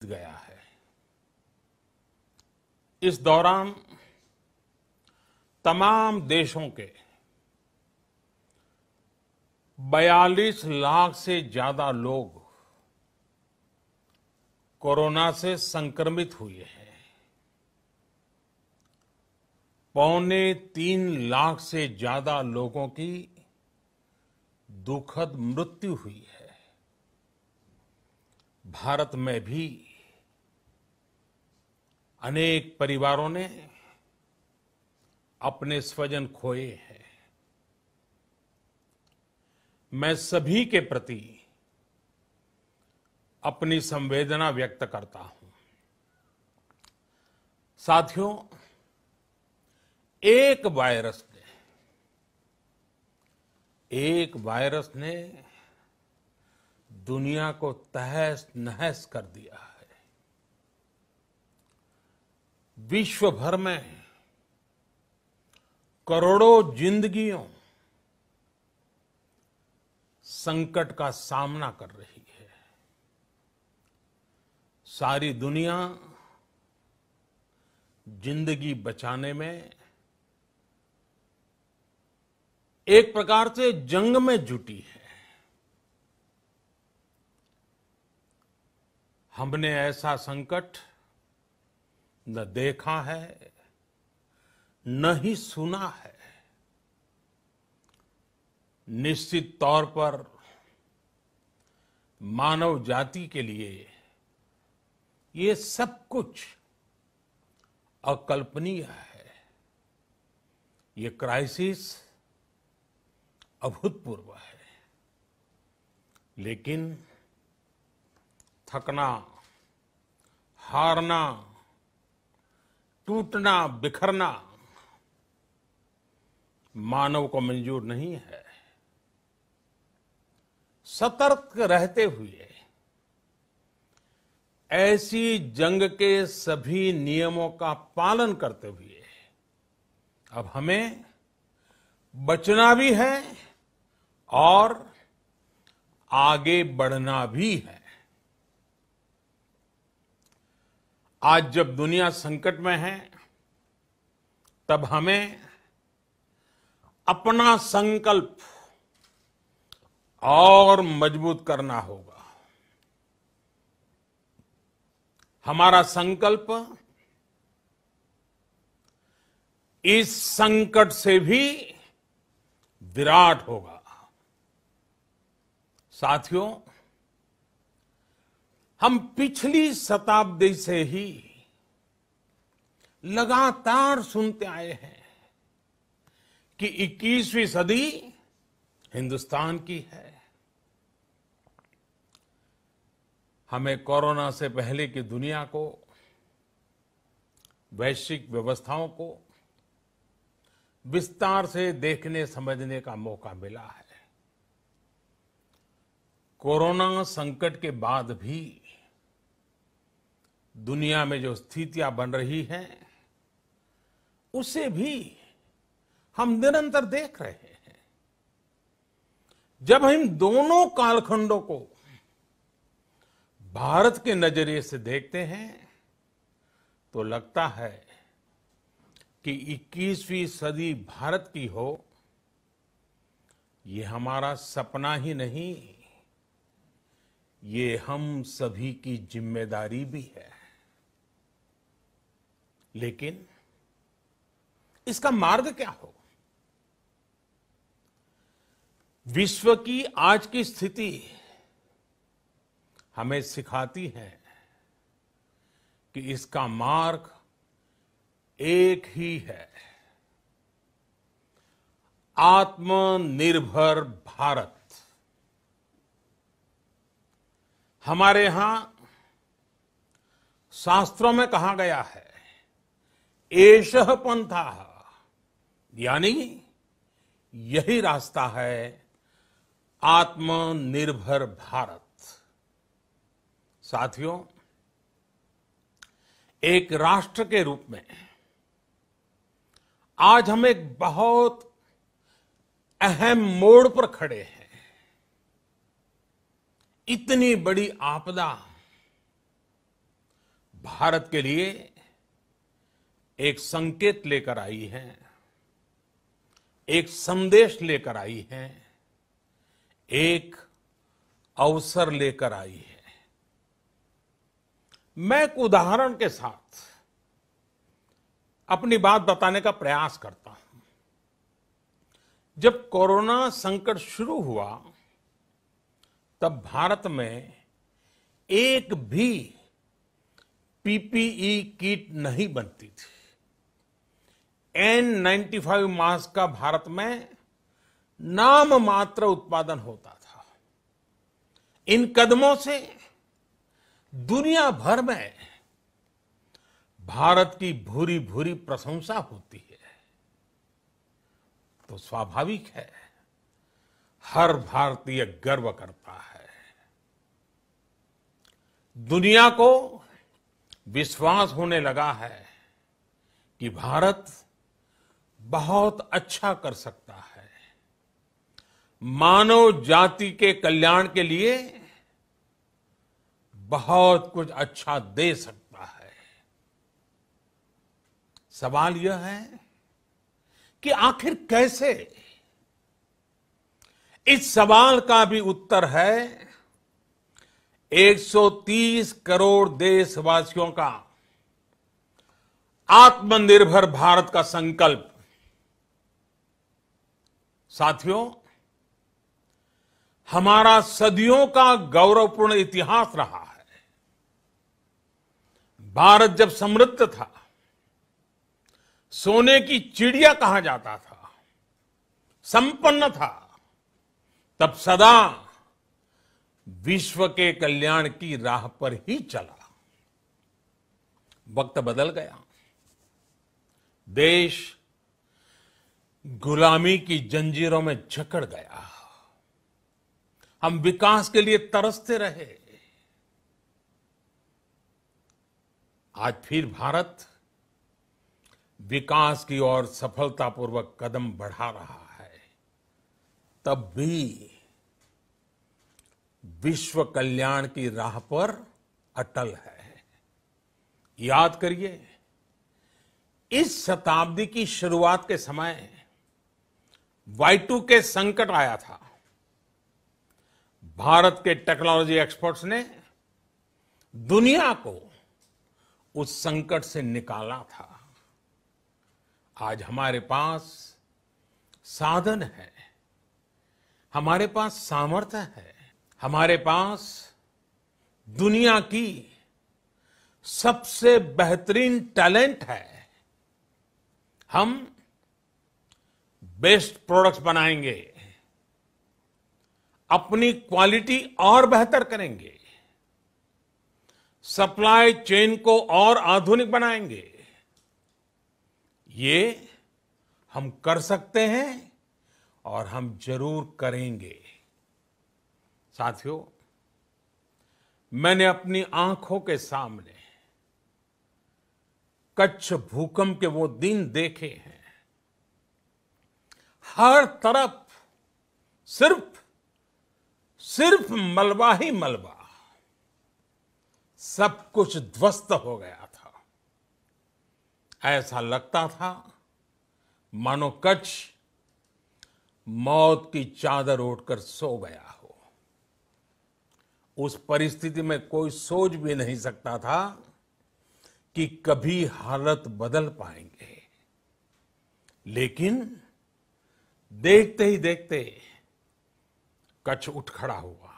गया है। इस दौरान तमाम देशों के 42 लाख से ज्यादा लोग कोरोना से संक्रमित हुए हैं। 2.25 लाख से ज्यादा लोगों की दुखद मृत्यु हुई है। भारत में भी अनेक परिवारों ने अपने स्वजन खोए हैं। मैं सभी के प्रति अपनी संवेदना व्यक्त करता हूं। साथियों, एक वायरस ने दुनिया को तहस नहस कर दिया है। विश्व भर में करोड़ों जिंदगियों संकट का सामना कर रही है। सारी दुनिया जिंदगी बचाने में एक प्रकार से जंग में जुटी है। हमने ऐसा संकट न देखा है, न ही सुना है। निश्चित तौर पर मानव जाति के लिए ये सब कुछ अकल्पनीय है। ये क्राइसिस अभूतपूर्व है। लेकिन थकना, हारना, टूटना, बिखरना मानव को मंजूर नहीं है। सतर्क रहते हुए ऐसी जंग के सभी नियमों का पालन करते हुए अब हमें बचना भी है और आगे बढ़ना भी है। आज जब दुनिया संकट में है, तब हमें अपना संकल्प और मजबूत करना होगा। हमारा संकल्प इस संकट से भी विराट होगा। साथियों, हम पिछली शताब्दी से ही लगातार सुनते आए हैं कि 21वीं सदी हिंदुस्तान की है। हमें कोरोना से पहले की दुनिया को, वैश्विक व्यवस्थाओं को विस्तार से देखने समझने का मौका मिला है। कोरोना संकट के बाद भी दुनिया में जो स्थितियां बन रही हैं, उसे भी हम निरंतर देख रहे हैं। जब हम दोनों कालखंडों को भारत के नजरिए से देखते हैं, तो लगता है कि 21वीं सदी भारत की हो, ये हमारा सपना ही नहीं, ये हम सभी की जिम्मेदारी भी है। लेकिन इसका मार्ग क्या हो? विश्व की आज की स्थिति हमें सिखाती है कि इसका मार्ग एक ही है, आत्मनिर्भर भारत। हमारे यहां शास्त्रों में कहा गया है, एषः पंथः, यानी यही रास्ता है आत्मनिर्भर भारत। साथियों, एक राष्ट्र के रूप में आज हम एक बहुत अहम मोड़ पर खड़े हैं। इतनी बड़ी आपदा भारत के लिए एक संकेत लेकर आई है, एक संदेश लेकर आई है, एक अवसर लेकर आई है। मैं एक उदाहरण के साथ अपनी बात बताने का प्रयास करता हूं। जब कोरोना संकट शुरू हुआ तब भारत में एक भी पीपीई किट नहीं बनती थी। N95 मास्क का भारत में नाम मात्र उत्पादन होता था। इन कदमों से दुनिया भर में भारत की भूरी भूरी प्रशंसा होती है। तो स्वाभाविक है, हर भारतीय गर्व करता है। दुनिया को विश्वास होने लगा है कि भारत बहुत अच्छा कर सकता है, मानव जाति के कल्याण के लिए बहुत कुछ अच्छा दे सकता है। सवाल यह है कि आखिर कैसे? इस सवाल का भी उत्तर है 130 करोड़ देशवासियों का आत्मनिर्भर भारत का संकल्प। साथियों, हमारा सदियों का गौरवपूर्ण इतिहास रहा है। भारत जब समृद्ध था, सोने की चिड़िया कहा जाता था, संपन्न था, तब सदा विश्व के कल्याण की राह पर ही चला। वक्त बदल गया, देश गुलामी की जंजीरों में जकड़ गया। हम विकास के लिए तरसते रहे। आज फिर भारत विकास की ओर सफलतापूर्वक कदम बढ़ा रहा है। तब भी विश्व कल्याण की राह पर अटल है। याद करिए, इस शताब्दी की शुरुआत के समय Y2K संकट आया था। भारत के टेक्नोलॉजी एक्सपर्ट्स ने दुनिया को उस संकट से निकाला था। आज हमारे पास साधन है, हमारे पास सामर्थ्य है, हमारे पास दुनिया की सबसे बेहतरीन टैलेंट है। हम बेस्ट प्रोडक्ट्स बनाएंगे, अपनी क्वालिटी और बेहतर करेंगे, सप्लाई चेन को और आधुनिक बनाएंगे। ये हम कर सकते हैं और हम जरूर करेंगे। साथियों, मैंने अपनी आंखों के सामने कच्छ भूकंप के वो दिन देखे हैं। हर तरफ सिर्फ मलबा ही मलबा, सब कुछ ध्वस्त हो गया था। ऐसा लगता था मानो कच्छ मौत की चादर ओढ़कर सो गया हो। उस परिस्थिति में कोई सोच भी नहीं सकता था कि कभी हालत बदल पाएंगे। लेकिन देखते ही देखते कच्छ उठ खड़ा हुआ,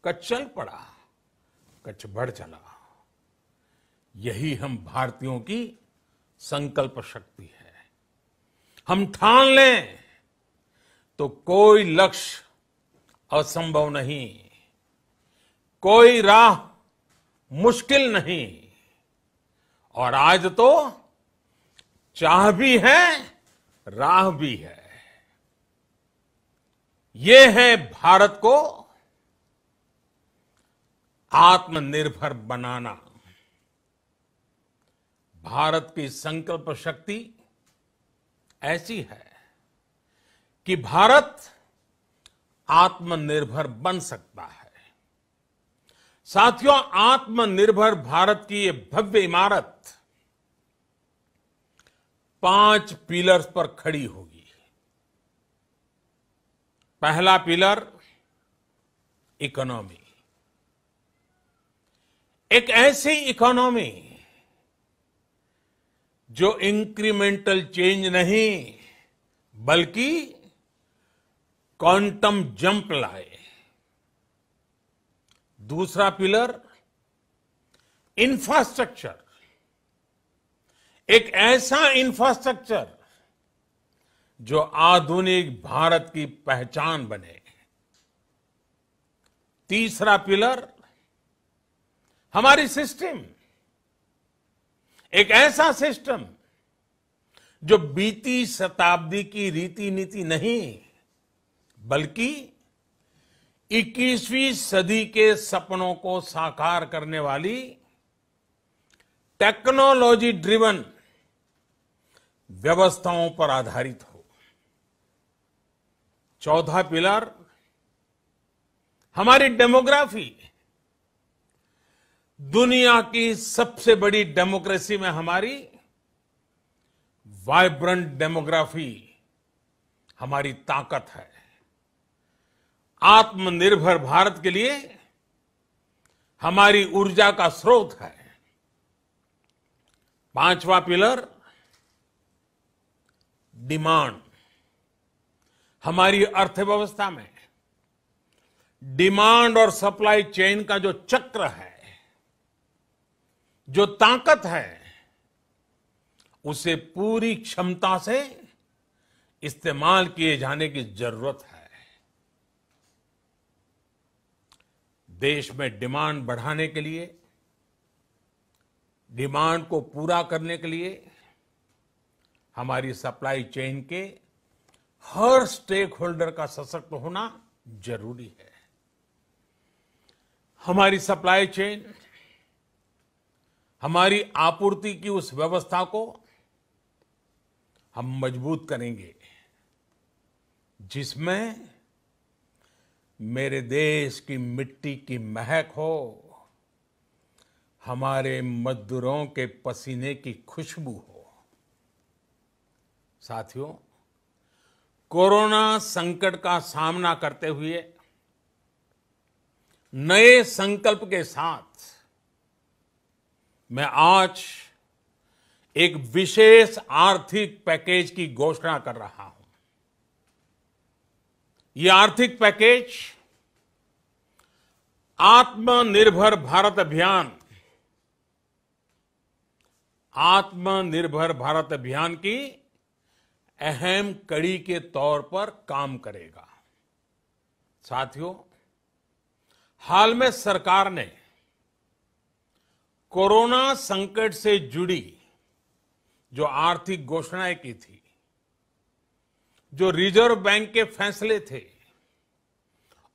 कच्छ चल पड़ा, कच्छ बढ़ चला। यही हम भारतीयों की संकल्प शक्ति है। हम ठान लें तो कोई लक्ष्य असंभव नहीं, कोई राह मुश्किल नहीं। और आज तो चाह भी है, राह भी है। ये है भारत को आत्मनिर्भर बनाना। भारत की संकल्प शक्ति ऐसी है कि भारत आत्मनिर्भर बन सकता है। साथियों, आत्मनिर्भर भारत की ये भव्य इमारत 5 पिलर्स पर खड़ी होगी। पहला पिलर इकोनॉमी। एक ऐसी इकोनॉमी जो इंक्रीमेंटल चेंज नहीं बल्कि क्वांटम जंप लाए। दूसरा पिलर इंफ्रास्ट्रक्चर। एक ऐसा इंफ्रास्ट्रक्चर जो आधुनिक भारत की पहचान बने। तीसरा पिलर हमारी सिस्टम। एक ऐसा सिस्टम जो बीती शताब्दी की रीति नीति नहीं बल्कि 21वीं सदी के सपनों को साकार करने वाली टेक्नोलॉजी ड्रिवन व्यवस्थाओं पर आधारित हो। चौथा पिलर हमारी डेमोग्राफी। दुनिया की सबसे बड़ी डेमोक्रेसी में हमारी वाइब्रेंट डेमोग्राफी हमारी ताकत है। आत्मनिर्भर भारत के लिए हमारी ऊर्जा का स्रोत है। पांचवा पिलर डिमांड। हमारी अर्थव्यवस्था में डिमांड और सप्लाई चेन का जो चक्र है, जो ताकत है, उसे पूरी क्षमता से इस्तेमाल किए जाने की जरूरत है। देश में डिमांड बढ़ाने के लिए, डिमांड को पूरा करने के लिए हमारी सप्लाई चेन के हर स्टेक होल्डर का सशक्त होना जरूरी है। हमारी सप्लाई चेन, हमारी आपूर्ति की उस व्यवस्था को हम मजबूत करेंगे जिसमें मेरे देश की मिट्टी की महक हो, हमारे मजदूरों के पसीने की खुशबू हो। साथियों, कोरोना संकट का सामना करते हुए नए संकल्प के साथ मैं आज एक विशेष आर्थिक पैकेज की घोषणा कर रहा हूं। यह आर्थिक पैकेज आत्मनिर्भर भारत अभियान, आत्मनिर्भर भारत अभियान की अहम कड़ी के तौर पर काम करेगा। साथियों, हाल में सरकार ने कोरोना संकट से जुड़ी जो आर्थिक घोषणाएं की थी, जो रिजर्व बैंक के फैसले थे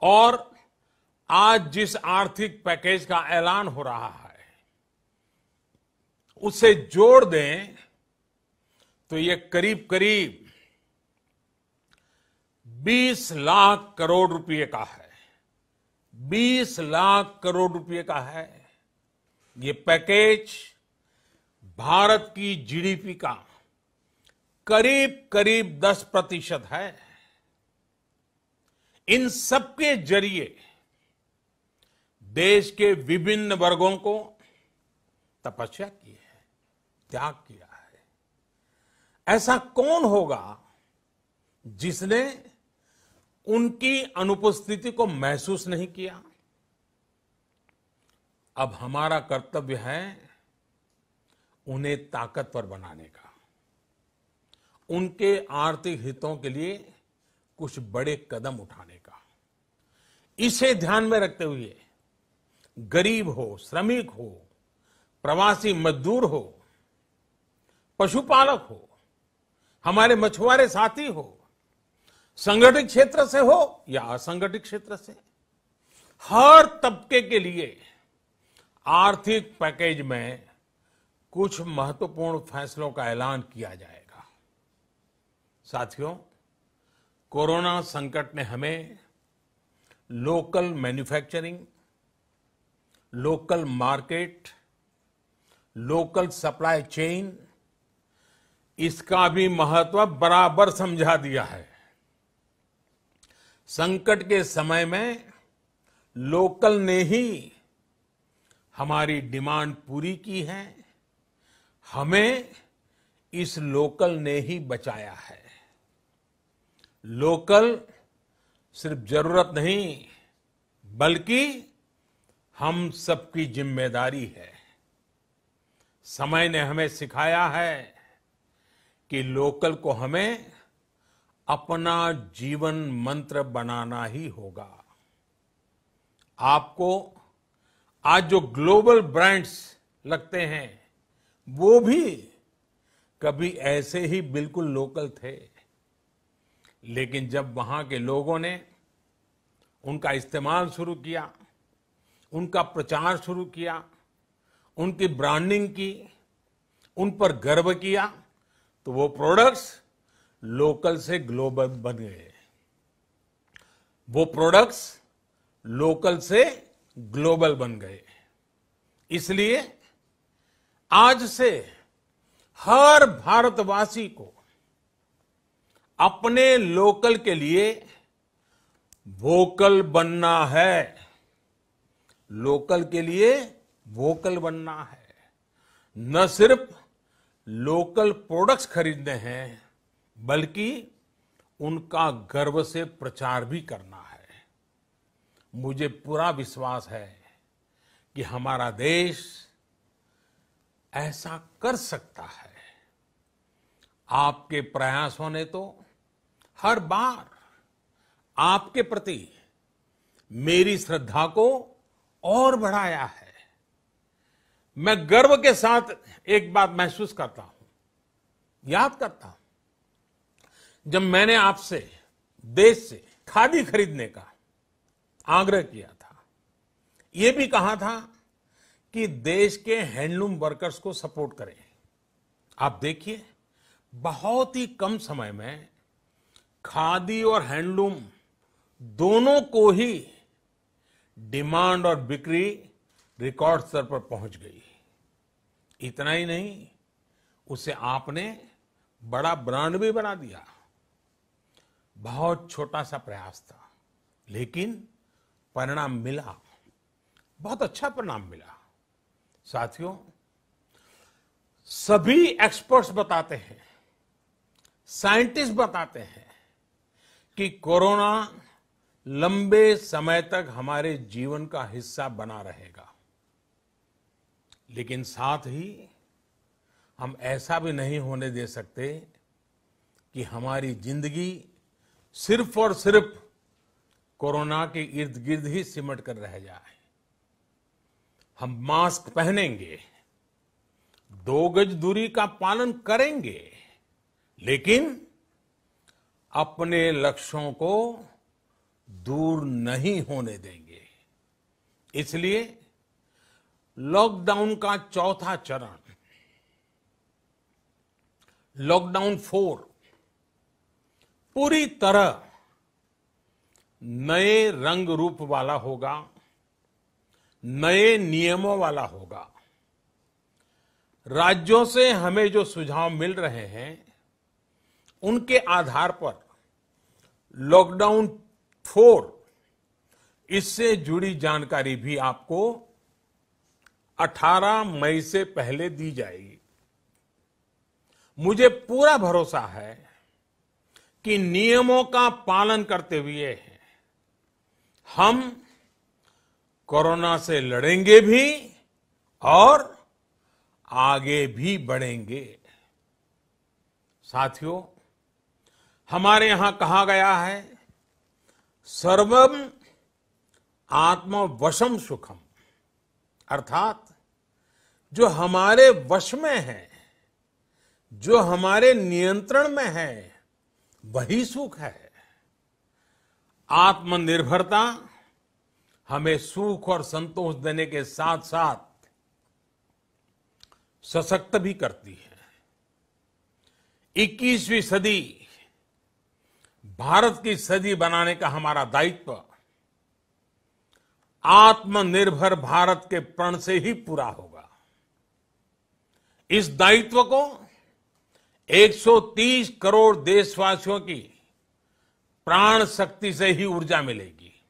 और आज जिस आर्थिक पैकेज का ऐलान हो रहा है, उसे जोड़ दें तो ये करीब करीब 20 लाख करोड़ रुपए का है। 20 लाख करोड़ रुपए का है। ये पैकेज भारत की जीडीपी का करीब करीब 10% है। इन सबके जरिए देश के विभिन्न वर्गों को तपस्या की है, त्याग किया है। ऐसा कौन होगा जिसने उनकी अनुपस्थिति को महसूस नहीं किया? अब हमारा कर्तव्य है उन्हें ताकतवर बनाने का, उनके आर्थिक हितों के लिए कुछ बड़े कदम उठाने का। इसे ध्यान में रखते हुए गरीब हो, श्रमिक हो, प्रवासी मजदूर हो, पशुपालक हो, हमारे मछुआरे साथी हो, संगठित क्षेत्र से हो या असंगठित क्षेत्र से, हर तबके के लिए आर्थिक पैकेज में कुछ महत्वपूर्ण फैसलों का ऐलान किया जाएगा। साथियों, कोरोना संकट ने हमें local manufacturing, local market, local supply chain, इसका भी महत्व बराबर समझा दिया है। संकट के समय में लोकल ने ही हमारी डिमांड पूरी की है, हमें इस लोकल ने ही बचाया है। लोकल सिर्फ जरूरत नहीं, बल्कि हम सबकी जिम्मेदारी है। समय ने हमें सिखाया है कि लोकल को हमें अपना जीवन मंत्र बनाना ही होगा। आपको आज जो ग्लोबल ब्रांड्स लगते हैं, वो भी कभी ऐसे ही बिल्कुल लोकल थे, लेकिन जब वहां के लोगों ने उनका इस्तेमाल शुरू किया, उनका प्रचार शुरू किया, उनकी ब्रांडिंग की, उन पर गर्व किया, तो वो प्रोडक्ट्स लोकल से ग्लोबल बन गए। वो प्रोडक्ट्स लोकल से ग्लोबल बन गए। इसलिए आज से हर भारतवासी को अपने लोकल के लिए वोकल बनना है। लोकल के लिए वोकल बनना है। न सिर्फ लोकल प्रोडक्ट्स खरीदने हैं, बल्कि उनका गर्व से प्रचार भी करना है। मुझे पूरा विश्वास है कि हमारा देश ऐसा कर सकता है। आपके प्रयासों ने तो हर बार आपके प्रति मेरी श्रद्धा को और बढ़ाया है। मैं गर्व के साथ एक बात महसूस करता हूं, याद करता हूं, जब मैंने आपसे देश से खादी खरीदने का आग्रह किया था, यह भी कहा था कि देश के हैंडलूम वर्कर्स को सपोर्ट करें। आप देखिए, बहुत ही कम समय में खादी और हैंडलूम दोनों को ही डिमांड और बिक्री रिकॉर्ड स्तर पर पहुंच गई। इतना ही नहीं, उसे आपने बड़ा ब्रांड भी बना दिया। बहुत छोटा सा प्रयास था, लेकिन परिणाम मिला, बहुत अच्छा परिणाम मिला। साथियों, सभी एक्सपर्ट्स बताते हैं, साइंटिस्ट बताते हैं कि कोरोना लंबे समय तक हमारे जीवन का हिस्सा बना रहेगा। लेकिन साथ ही हम ऐसा भी नहीं होने दे सकते कि हमारी जिंदगी सिर्फ और सिर्फ कोरोना के इर्द गिर्द ही सिमट कर रह जाए। हम मास्क पहनेंगे, 2 गज दूरी का पालन करेंगे, लेकिन अपने लक्ष्यों को दूर नहीं होने देंगे। इसलिए लॉकडाउन का चौथा चरण, लॉकडाउन 4, पूरी तरह नए रंग रूप वाला होगा, नए नियमों वाला होगा। राज्यों से हमें जो सुझाव मिल रहे हैं, उनके आधार पर लॉकडाउन 4, इससे जुड़ी जानकारी भी आपको 18 मई से पहले दी जाएगी। मुझे पूरा भरोसा है कि नियमों का पालन करते हुए हम कोरोना से लड़ेंगे भी और आगे भी बढ़ेंगे। साथियों, हमारे यहां कहा गया है, सर्वम आत्मवशम सुखम, अर्थात जो हमारे वश में है, जो हमारे नियंत्रण में है, वही सुख है। आत्मनिर्भरता हमें सुख और संतोष देने के साथ साथ सशक्त भी करती है। 21वीं सदी भारत की सदी बनाने का हमारा दायित्व आत्मनिर्भर भारत के प्रण से ही पूरा होगा। इस दायित्व को 130 करोड़ देशवासियों की प्राण शक्ति से ही ऊर्जा मिलेगी।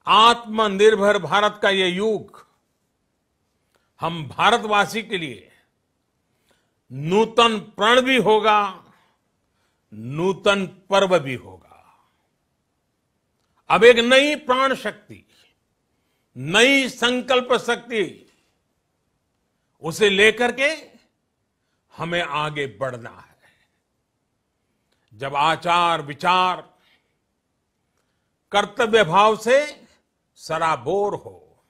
आत्मनिर्भर भारत का ये युग हम भारतवासी के लिए नूतन प्रण भी होगा, नूतन पर्व भी होगा। अब एक नई प्राण शक्ति, नई संकल्प शक्ति, उसे लेकर के हमें आगे बढ़ना है। जब आचार विचार कर्तव्य भाव से सराबोर हो,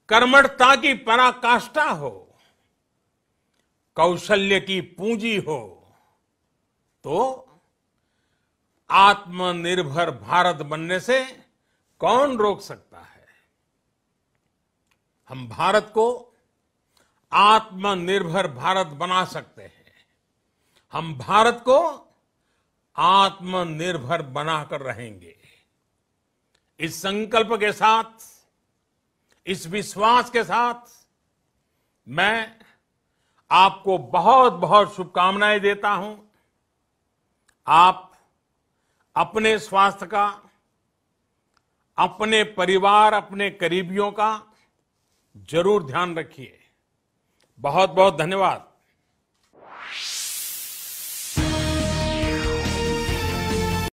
कर्मठता की पराकाष्ठा हो, कौशल्य की पूंजी हो, तो आत्मनिर्भर भारत बनने से कौन रोक सकता है। हम भारत को आत्मनिर्भर भारत बना सकते हैं। हम भारत को आत्मनिर्भर बनाकर रहेंगे। इस संकल्प के साथ, इस विश्वास के साथ मैं आपको बहुत बहुत शुभकामनाएं देता हूं। आप अपने स्वास्थ्य का, अपने परिवार, अपने करीबियों का जरूर ध्यान रखिए। बहुत बहुत धन्यवाद।